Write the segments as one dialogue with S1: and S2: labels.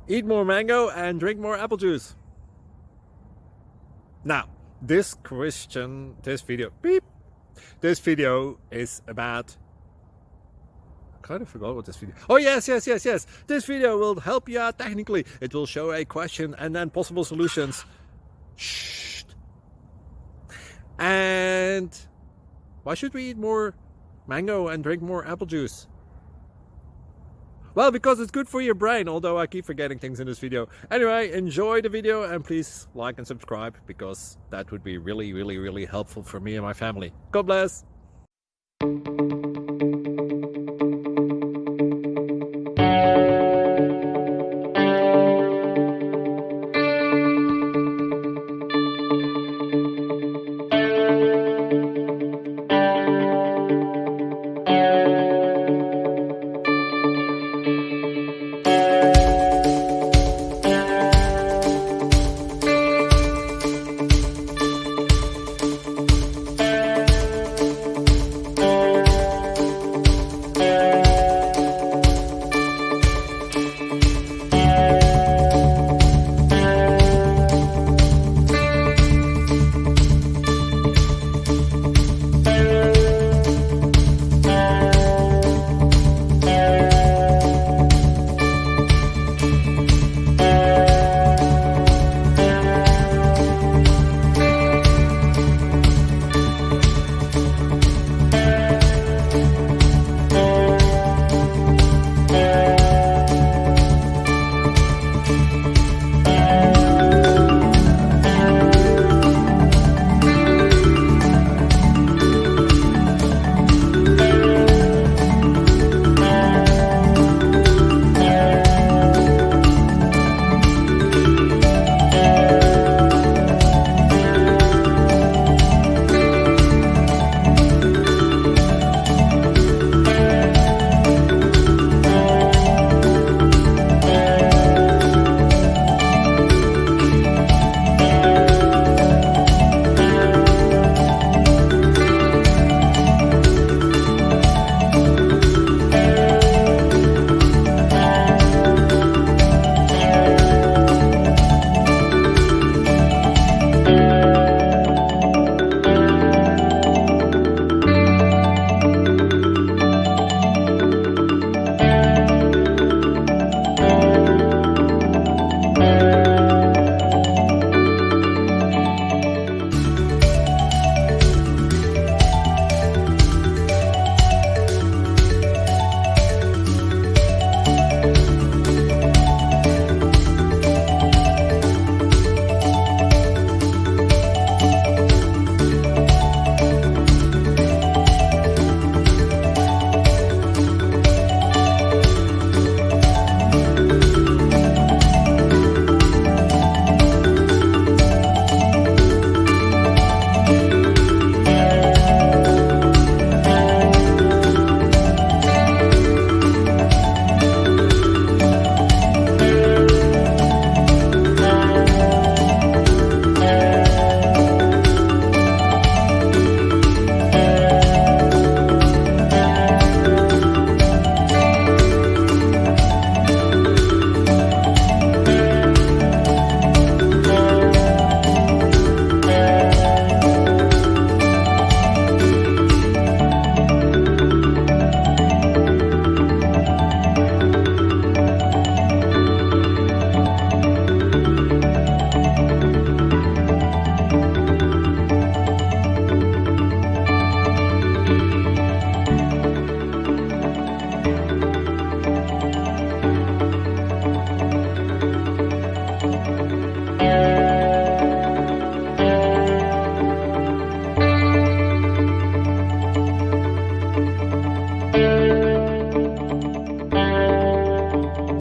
S1: Eat more mango and drink more apple juice. Now, this video is about, I kind of forgot what this video. Oh, yes. This video will help you out technically. It will show a question and then possible solutions. Shh. And why should we eat more mango and drink more apple juice? Well, because it's good for your brain, although I keep forgetting things in this video. Anyway, enjoy the video and please like and subscribe, because that would be really helpful for me and my family. God bless!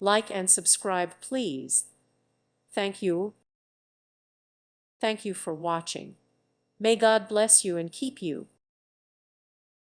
S2: Like and subscribe, please. Thank you. Thank you for watching. May God bless you and keep you.